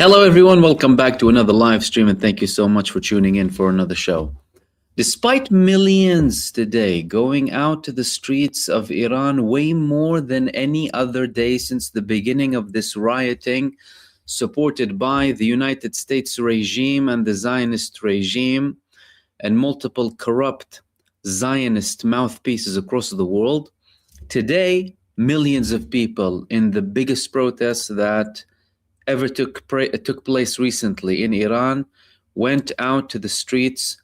Hello everyone, welcome back to another live stream and thank you so much for tuning in for another show. Despite millions today going out to the streets of Iran way more than any other day since the beginning of this rioting, supported by the United States regime and the Zionist regime and multiple corrupt Zionist mouthpieces across the world, today millions of people in the biggest protests that ever took place recently in Iran went out to the streets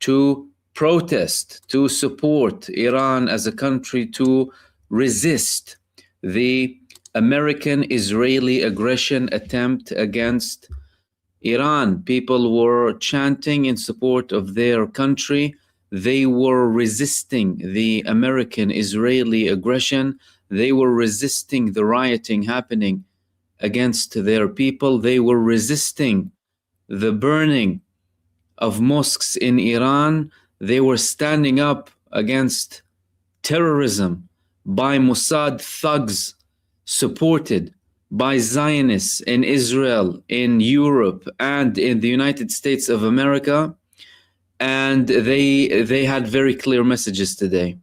to protest, to support Iran as a country, to resist the American-Israeli aggression attempt against Iran. People were chanting in support of their country. They were resisting the American-Israeli aggression. They were resisting the rioting happening against their people. They were resisting the burning of mosques in Iran. They were standing up against terrorism by Mossad thugs supported by Zionists in Israel, in Europe, and in the United States of America. And they had very clear messages today.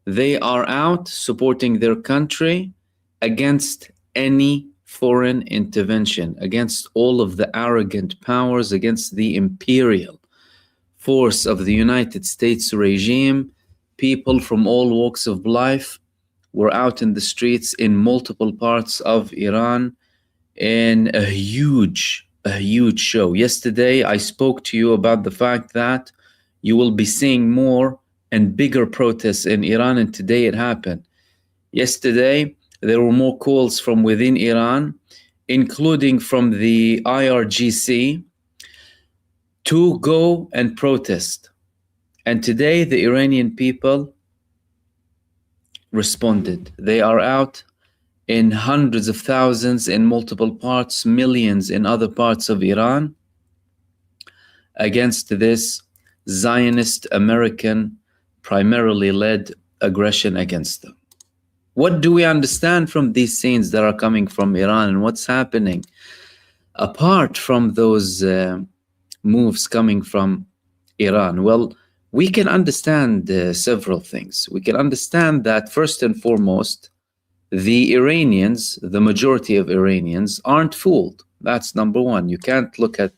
They are out supporting their country against any foreign intervention, against all of the arrogant powers, against the imperial force of the United States regime. People from all walks of life were out in the streets in multiple parts of Iran in a huge show. Yesterday, I spoke to you about the fact that you will be seeing more and bigger protests in Iran, and today it happened. Yesterday, there were more calls from within Iran, including from the IRGC, to go and protest. And today, the Iranian people responded. They are out in hundreds of thousands in multiple parts, millions in other parts of Iran, against this Zionist American, primarily led aggression against them. What do we understand from these scenes that are coming from Iran and what's happening apart from those moves coming from Iran? Well, we can understand several things. We can understand that first and foremost, the Iranians, the majority of Iranians, aren't fooled. That's number one. You can't look at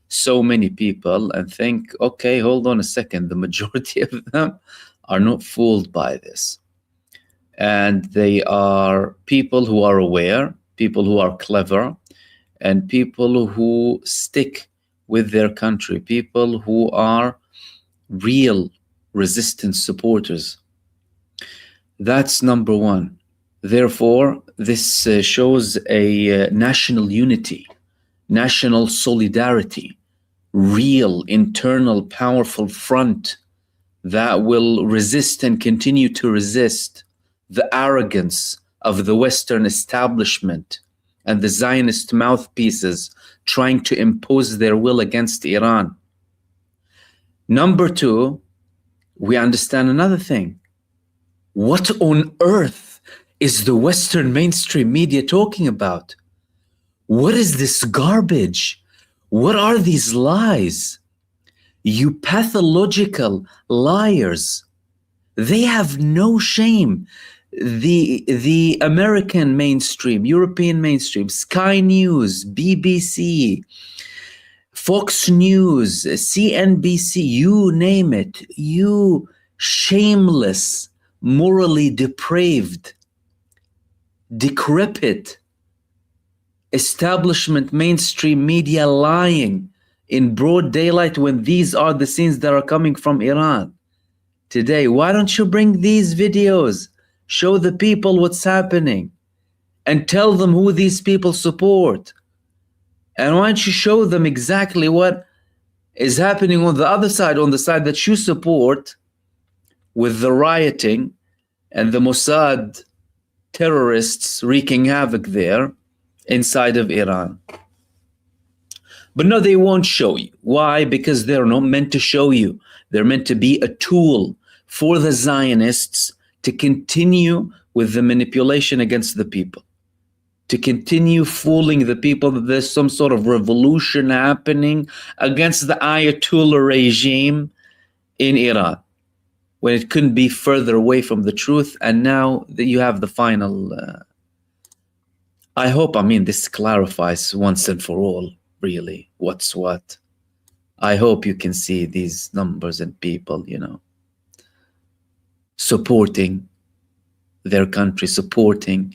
so many people and think, okay, hold on a second, the majority of them are not fooled by this. And they are people who are aware, people who are clever, and people who stick with their country, people who are real resistance supporters. That's number one. Therefore, this shows a national unity, national solidarity, real internal powerful front that will resist and continue to resist the arrogance of the Western establishment and the Zionist mouthpieces trying to impose their will against Iran. Number two, we understand another thing. What on earth is the Western mainstream media talking about? What is this garbage? What are these lies? You pathological liars. They have no shame. The American mainstream, European mainstream, Sky News, BBC, Fox News, CNBC, you name it, you shameless, morally depraved, decrepit establishment mainstream media lying in broad daylight when these are the scenes that are coming from Iran today. Why don't you bring these videos? Show the people what's happening and tell them who these people support. And why don't you show them exactly what is happening on the other side, on the side that you support, with the rioting and the Mossad terrorists wreaking havoc there inside of Iran. But no, they won't show you. Why? Because they're not meant to show you. They're meant to be a tool for the Zionists to continue with the manipulation against the people, to continue fooling the people that there's some sort of revolution happening against the Ayatollah regime in Iran, when it couldn't be further away from the truth. And now that you have the final, I hope, this clarifies once and for all, really, what's what. I hope you can see these numbers and people, supporting their country, supporting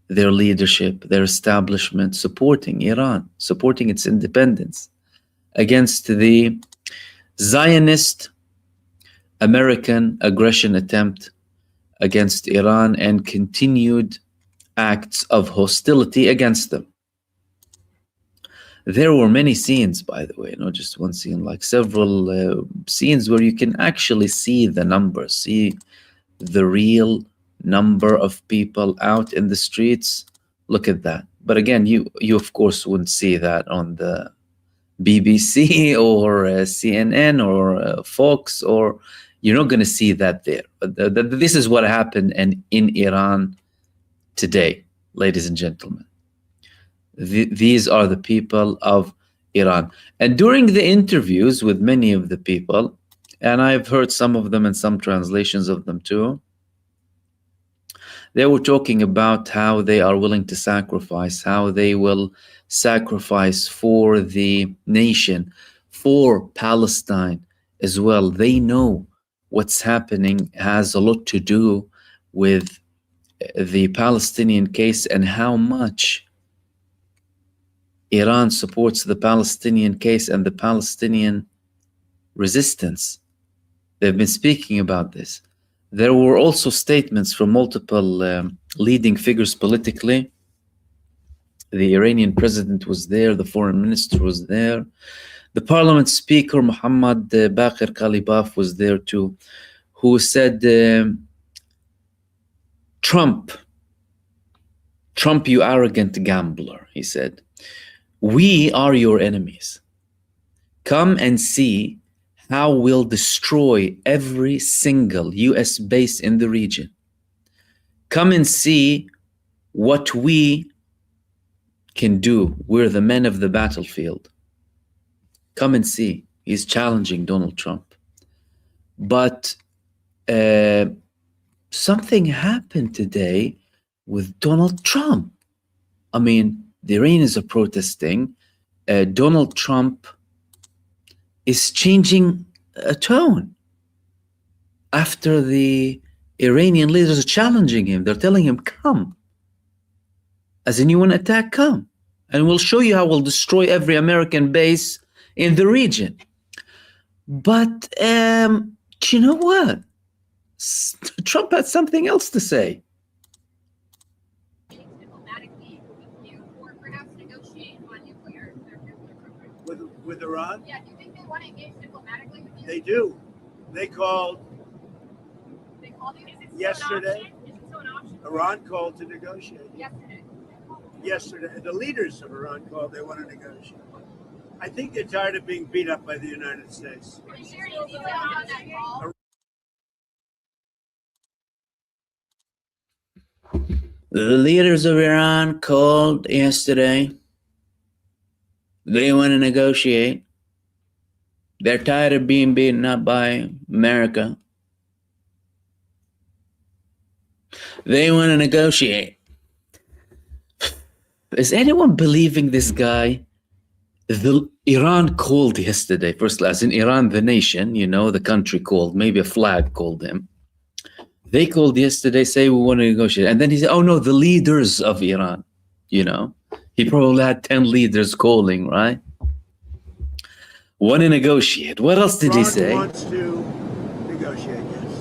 their leadership, their establishment, supporting Iran, supporting its independence against the Zionist American aggression attempt against Iran and continued acts of hostility against them. There were many scenes, by the way, not just one scene, like several scenes where you can actually see the numbers, see the real number of people out in the streets. Look at that. But again, you of course wouldn't see that on the BBC or CNN or Fox, or you're not going to see that there. This is what happened in Iran today, ladies and gentlemen. These are the people of Iran. And during the interviews with many of the people, and I've heard some of them and some translations of them too, they were talking about how they are willing to sacrifice, how they will sacrifice for the nation, for Palestine as well. They know what's happening has a lot to do with the Palestinian case and how much Iran supports the Palestinian case and the Palestinian resistance. They've been speaking about this. There were also statements from multiple leading figures politically. The Iranian president was there, the foreign minister was there, the parliament speaker, Mohammad Baqir Ghalibaf, was there too, who said, Trump, you arrogant gambler, he said, we are your enemies. Come and see how we'll destroy every single US base in the region. Come and see what we can do. We're the men of the battlefield. Come and see. He's challenging Donald Trump. But something happened today with Donald Trump. The Iranians are protesting. Donald Trump is changing a tone after the Iranian leaders are challenging him. They're telling him, come. As in, you want to attack, come. And we'll show you how we'll destroy every American base in the region. But you know what? Trump had something else to say. With Iran? Yeah, do you think they want to engage diplomatically with you? They do. They called you? Is it yesterday. Is it still an option? Iran called to negotiate. Yesterday. The leaders of Iran called. They want to negotiate. I think they're tired of being beat up by the United States. Are you sharing any details on that call? The leaders of Iran called yesterday. They want to negotiate. They're tired of being beaten up by America. They want to negotiate. Is anyone believing this guy? Iran called yesterday, first class, in Iran, the nation, the country called, maybe a flag called him. They called yesterday, say we want to negotiate. And then he said, oh no, the leaders of Iran, He probably had 10 leaders calling, right? Want to negotiate. What else did he say? Iran wants to negotiate, yes.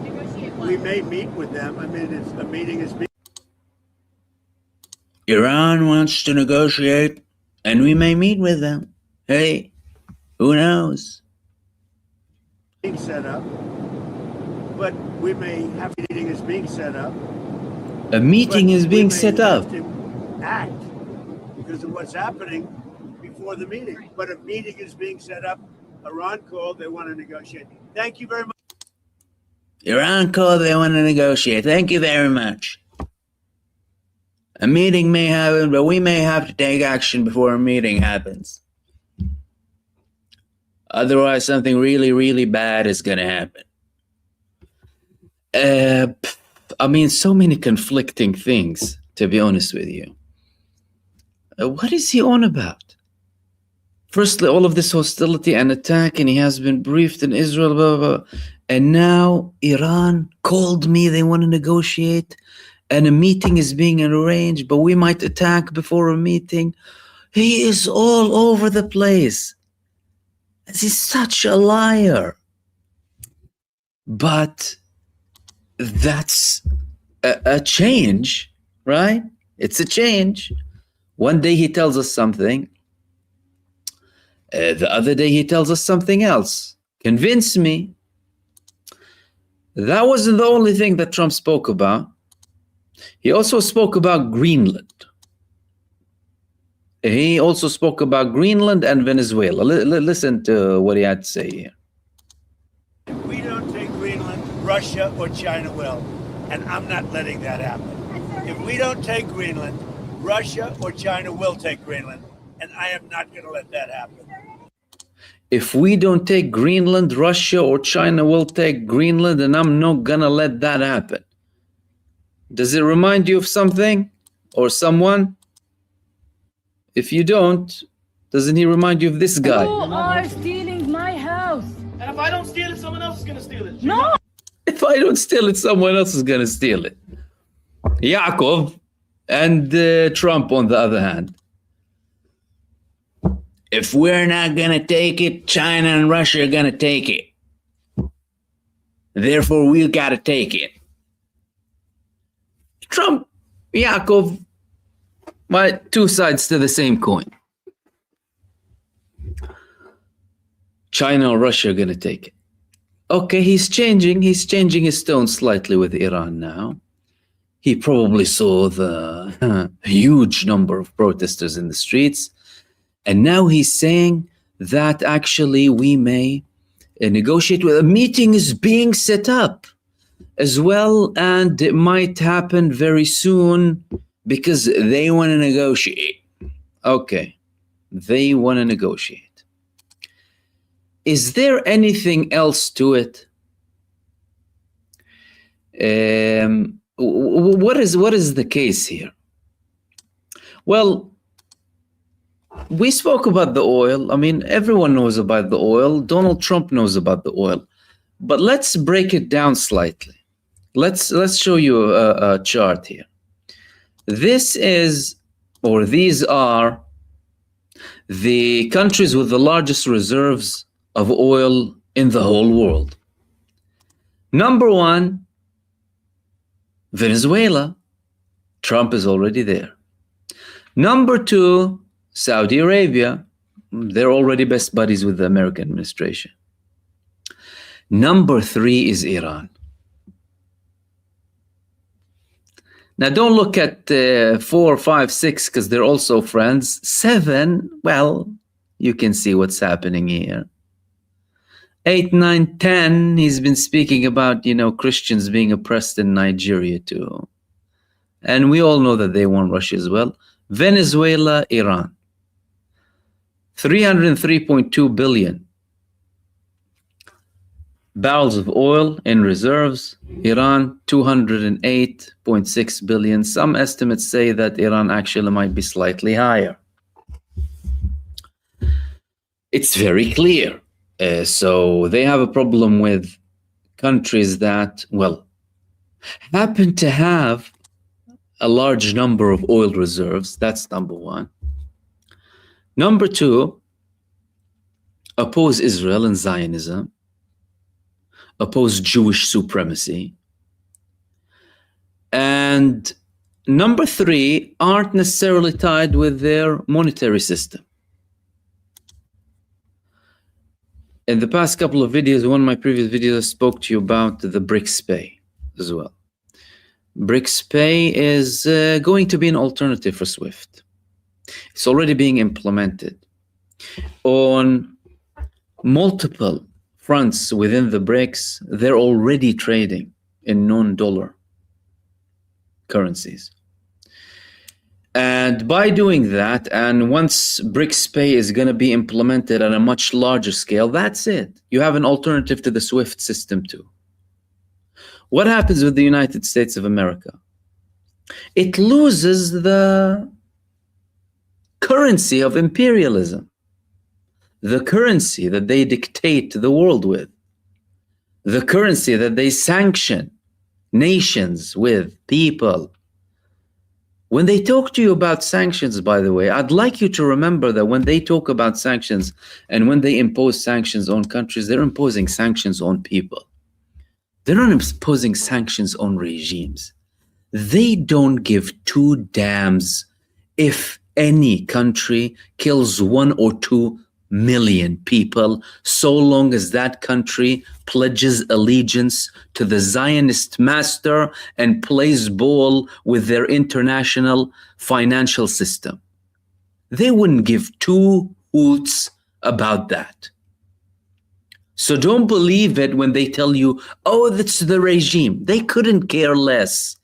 Negotiate what? We may meet with them. The meeting is being... Iran wants to negotiate, and we may meet with them. Hey, who knows? being set up. But we may have a meeting is being set up. A meeting is being set up. To act because of what's happening before the meeting. But a meeting is being set up. Iran called. They want to negotiate. Thank you very much. Iran called. They want to negotiate. Thank you very much. A meeting may happen, but we may have to take action before a meeting happens. Otherwise, something really, really bad is going to happen. I mean, so many conflicting things, to be honest with you. What is he on about? Firstly, all of this hostility and attack, and he has been briefed in Israel, blah, blah, blah. And now Iran called me, they want to negotiate, and a meeting is being arranged, but we might attack before a meeting. He is all over the place. He's such a liar. But that's a change, right? It's a change. One day he tells us something. The other day he tells us something else. Convince me. That wasn't the only thing that Trump spoke about. He also spoke about Greenland. He also spoke about Greenland and Venezuela. Listen to what he had to say here. If we don't take Greenland, Russia or China will. And I'm not letting that happen. If we don't take Greenland, Russia or China will take Greenland. And I am not going to let that happen. If we don't take Greenland, Russia or China will take Greenland, and I'm not going to let that happen. Does it remind you of something or someone? If you don't, doesn't he remind you of this guy? You are stealing my house. And if I don't steal it, someone else is going to steal it. No. If I don't steal it, someone else is going to steal it. Yaakov and Trump, on the other hand. If we're not going to take it, China and Russia are going to take it. Therefore, we got to take it. Trump, Yaakov, two sides to the same coin. China or Russia are going to take it. Okay, he's changing his tone slightly with Iran now. He probably saw the huge number of protesters in the streets. And now he's saying that actually we may negotiate with a meeting is being set up as well. And it might happen very soon because they want to negotiate. Okay, they want to negotiate. Is there anything else to it? What is the case here? Well, we spoke about the oil. I mean, everyone knows about the oil. Donald Trump knows about the oil. But let's break it down slightly. Let's show you a chart here. This is, or these are, the countries with the largest reserves of oil in the whole world. Number one, Venezuela. Trump is already there. Number two, Saudi Arabia. They're already best buddies with the American administration. Number three is Iran. Now, don't look at 4, 5, 6, because they're also friends. 7, well, you can see what's happening here. 8, 9, 10, he's been speaking about, Christians being oppressed in Nigeria too. And we all know that they want Russia as well. Venezuela, Iran. 303.2 billion barrels of oil in reserves. Iran, 208.6 billion. Some estimates say that Iran actually might be slightly higher. It's very clear. So they have a problem with countries that, well, happen to have a large number of oil reserves. That's number one. Number two, oppose Israel and Zionism, oppose Jewish supremacy. And number three, aren't necessarily tied with their monetary system. In the past couple of videos, one of my previous videos, I spoke to you about the BRICS Pay as well. BRICS Pay is going to be an alternative for SWIFT. It's already being implemented on multiple fronts within the BRICS. They're already trading in non-dollar currencies. And by doing that, and once BRICS Pay is going to be implemented on a much larger scale, that's it. You have an alternative to the SWIFT system too. What happens with the United States of America? It loses the currency of imperialism, the currency that they dictate the world with, the currency that they sanction nations with, people. When they talk to you about sanctions, by the way, I'd like you to remember that when they talk about sanctions and when they impose sanctions on countries, they're imposing sanctions on people. They're not imposing sanctions on regimes. They don't give two damns if any country kills 1 or 2 million people, so long as that country pledges allegiance to the Zionist master and plays ball with their international financial system. They wouldn't give two hoots about that. So don't believe it when they tell you, oh, that's the regime. They couldn't care less.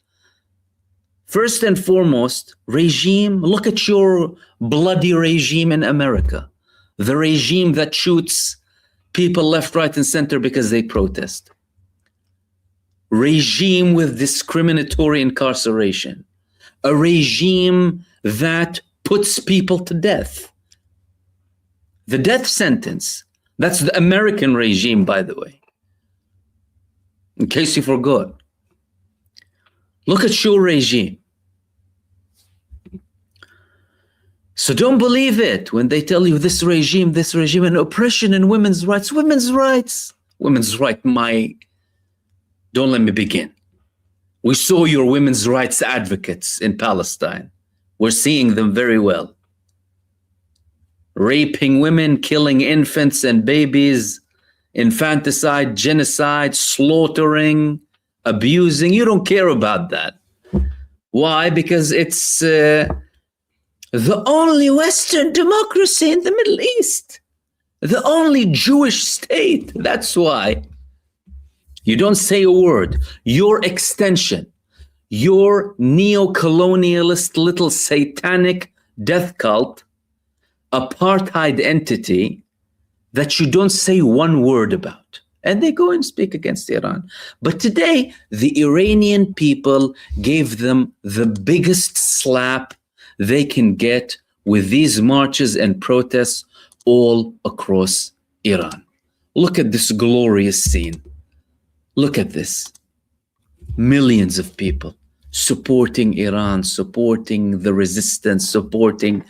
First and foremost, regime, look at your bloody regime in America. The regime that shoots people left, right, and center because they protest. Regime with discriminatory incarceration. A regime that puts people to death. The death sentence. That's the American regime, by the way. In case you forgot. Look at your regime. So don't believe it when they tell you this regime, and oppression and women's rights. Women's rights, don't let me begin. We saw your women's rights advocates in Palestine. We're seeing them very well. Raping women, killing infants and babies, infanticide, genocide, slaughtering, abusing. You don't care about that. Why? Because it's the only Western democracy in the Middle East. The only Jewish state. That's why. You don't say a word. Your extension, your neo-colonialist little satanic death cult, apartheid entity that you don't say one word about. And they go and speak against Iran. But today, the Iranian people gave them the biggest slap they can get with these marches and protests all across Iran. Look at this glorious scene. Look at this. Millions of people supporting Iran, supporting the resistance, supporting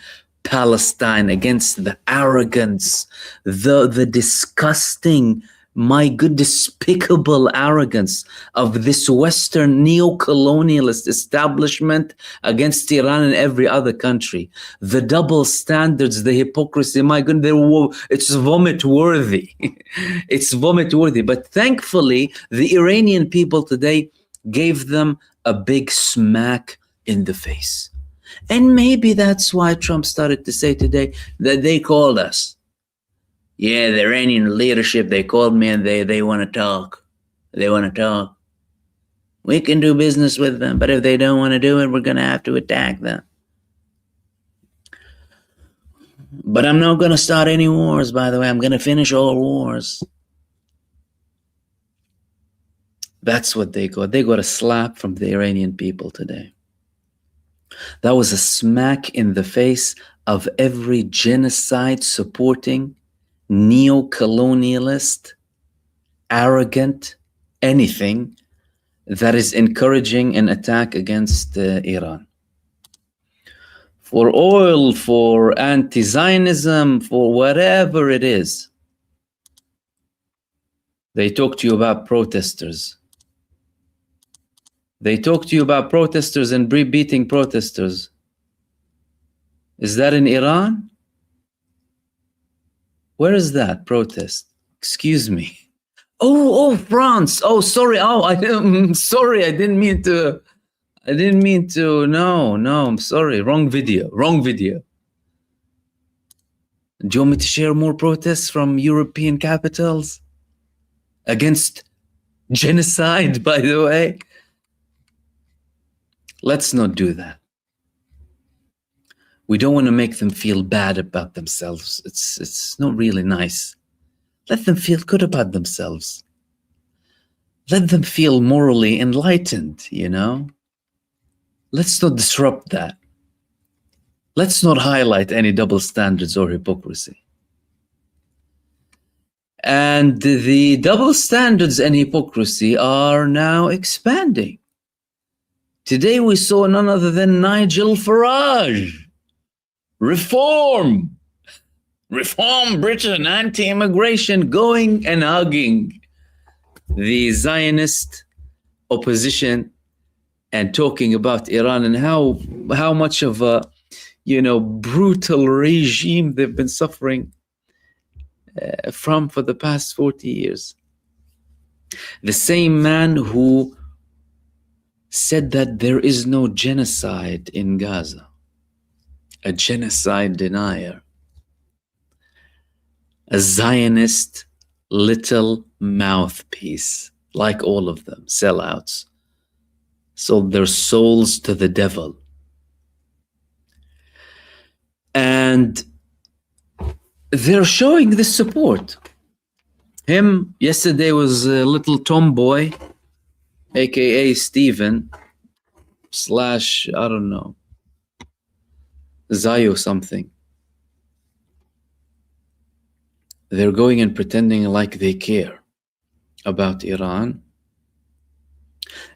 Palestine against the arrogance, the disgusting, my good, despicable arrogance of this Western neo-colonialist establishment against Iran and every other country. The double standards, the hypocrisy, my goodness, it's vomit-worthy. It's vomit-worthy. But thankfully, the Iranian people today gave them a big smack in the face. And maybe that's why Trump started to say today that they called us. Yeah, the Iranian leadership, they called me and they want to talk. They want to talk. We can do business with them, but if they don't want to do it, we're going to have to attack them. But I'm not going to start any wars, by the way. I'm going to finish all wars. That's what they got. They got a slap from the Iranian people today. That was a smack in the face of every genocide supporting, neo-colonialist, arrogant, anything that is encouraging an attack against Iran. For oil, for anti-Zionism, for whatever it is. They talk to you about protesters. They talk to you about protesters and beating protesters. Is that in Iran? Where is that protest? Excuse me. Oh, France. Oh, sorry. Oh, I'm sorry. I didn't mean to. No, I'm sorry. Wrong video. Do you want me to share more protests from European capitals against genocide, by the way? Let's not do that. We don't want to make them feel bad about themselves. It's not really nice. Let them feel good about themselves. Let them feel morally enlightened, you know? Let's not disrupt that. Let's not highlight any double standards or hypocrisy. And the double standards and hypocrisy are now expanding. Today we saw none other than Nigel Farage. Reform Britain, anti-immigration, going and hugging the Zionist opposition and talking about Iran and how much of a, you know, brutal regime they've been suffering from for the past 40 years. The same man who said that there is no genocide in Gaza, a genocide denier, a Zionist little mouthpiece, like all of them, sellouts, sold their souls to the devil. And they're showing this support. Him yesterday was a little tomboy, aka Stephen / I don't know, Zayo something. They're going and pretending like they care about Iran.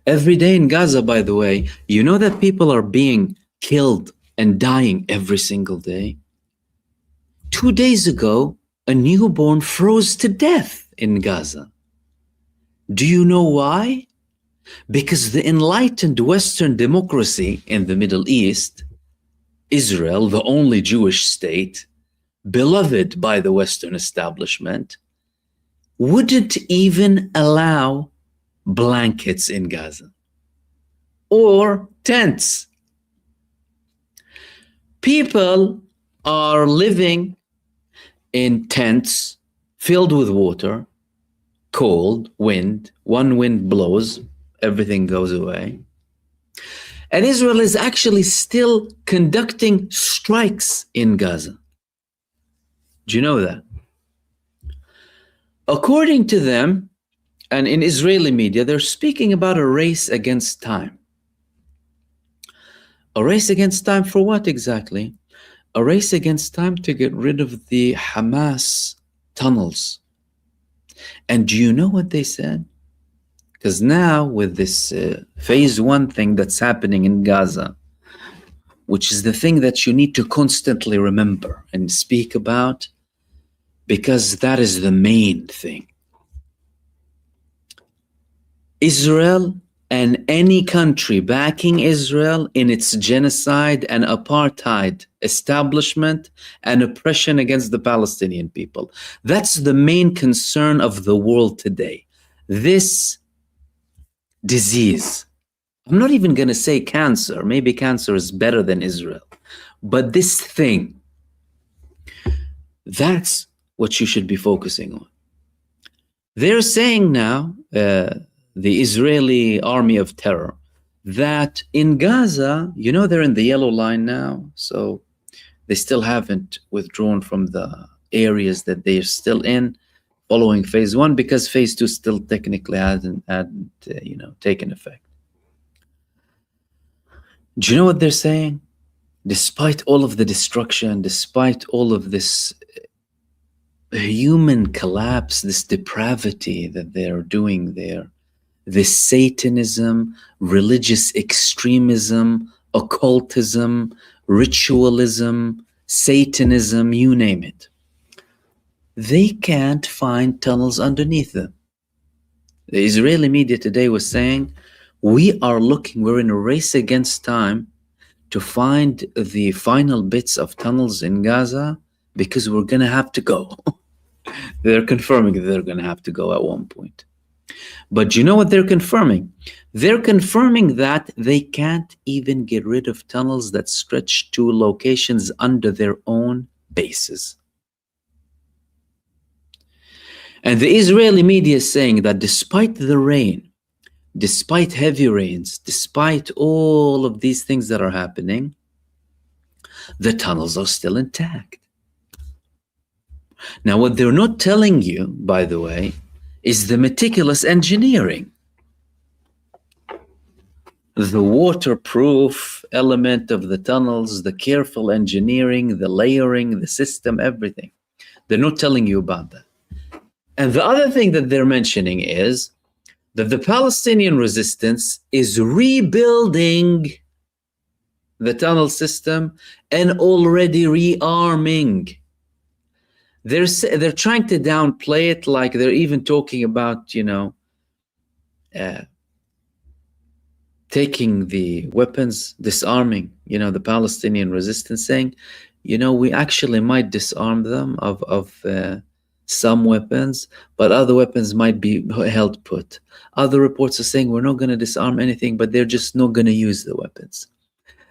Every day in Gaza, by the way, you know that people are being killed and dying every single day. 2 days ago, a newborn froze to death in Gaza. Do you know why? Because the enlightened Western democracy in the Middle East, Israel, the only Jewish state, beloved by the Western establishment, wouldn't even allow blankets in Gaza or tents. People are living in tents filled with water, cold, wind. One wind blows, everything goes away. And Israel is actually still conducting strikes in Gaza. Do you know that? According to them, and in Israeli media, they're speaking about a race against time. A race against time for what exactly? A race against time to get rid of the Hamas tunnels. And do you know what they said? Because now with this phase 1 thing that's happening in Gaza, which is the thing that you need to constantly remember and speak about, because that is the main thing. Israel and any country backing Israel in its genocide and apartheid establishment and oppression against the Palestinian people. That's the main concern of the world today. This disease, I'm not even going to say cancer, maybe cancer is better than Israel, but this thing, that's what you should be focusing on. They're saying now, the Israeli army of terror, that in Gaza, you know, they're in the yellow line now, so they still haven't withdrawn from the areas that they're still in following phase 1, because phase 2 still technically hadn't taken effect. Do you know what they're saying? Despite all of the destruction, despite all of this human collapse, this depravity that they're doing there, this Satanism, religious extremism, occultism, ritualism, Satanism, you name it. They can't find tunnels underneath them. The Israeli media today was saying, we're in a race against time to find the final bits of tunnels in Gaza because we're going to have to go. They're confirming that they're going to have to go at one point. But you know what they're confirming? They're confirming that they can't even get rid of tunnels that stretch to locations under their own bases. And the Israeli media is saying that despite the rain, despite heavy rains, despite all of these things that are happening, The tunnels are still intact. Now, what they're not telling you, by the way, is the meticulous engineering. The waterproof element of the tunnels, the careful engineering, the layering, the system, everything. They're not telling you about that. And the other thing that they're mentioning is that the Palestinian resistance is rebuilding the tunnel system and already rearming. They're trying to downplay it, like they're even talking about, taking the weapons, disarming, the Palestinian resistance, saying, we actually might disarm them of some weapons, but other weapons might be held put. Other reports are saying we're not going to disarm anything, but they're just not going to use the weapons.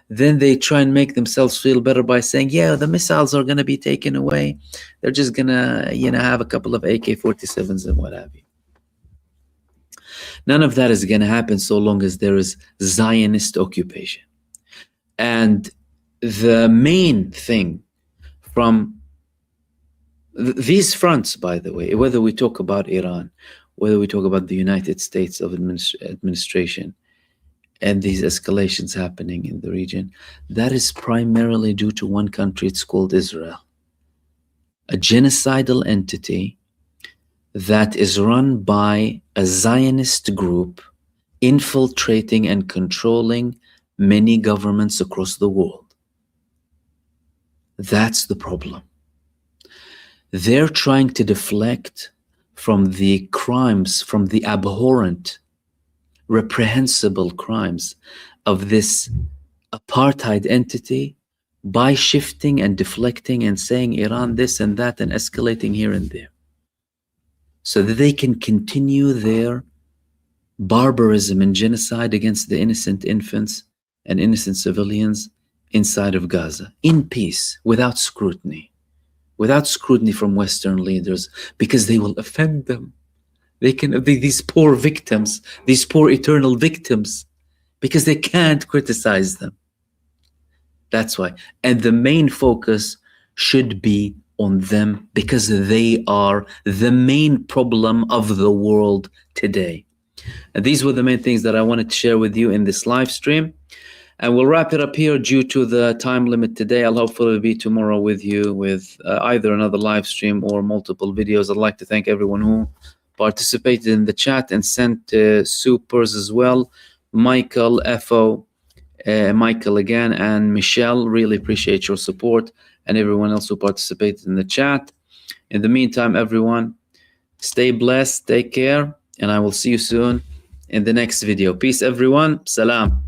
Then they try and make themselves feel better by saying, yeah, the missiles are going to be taken away. They're just going to, have a couple of AK-47s and what have you. None of that is going to happen so long as there is Zionist occupation. And the main thing from these fronts, by the way, whether we talk about Iran, whether we talk about the United States of administration, and these escalations happening in the region, that is primarily due to one country. It's called Israel, a genocidal entity that is run by a Zionist group infiltrating and controlling many governments across the world. That's the problem. They're trying to deflect from the crimes, from the abhorrent, reprehensible crimes of this apartheid entity by shifting and deflecting and saying Iran this and that and escalating here and there, so that they can continue their barbarism and genocide against the innocent infants and innocent civilians inside of Gaza, in peace, without scrutiny from Western leaders, because they will offend them. They can be these poor victims, these poor eternal victims, because they can't criticize them. That's why. And the main focus should be on them, because they are the main problem of the world today. And these were the main things that I wanted to share with you in this live stream. And we'll wrap it up here due to the time limit today. I'll hopefully be tomorrow with you with either another live stream or multiple videos. I'd like to thank everyone who participated in the chat and sent supers as well. Michael, Efo, Michael again, and Michelle, really appreciate your support, and everyone else who participated in the chat. In the meantime, everyone, stay blessed, take care, and I will see you soon in the next video. Peace, everyone. Salam.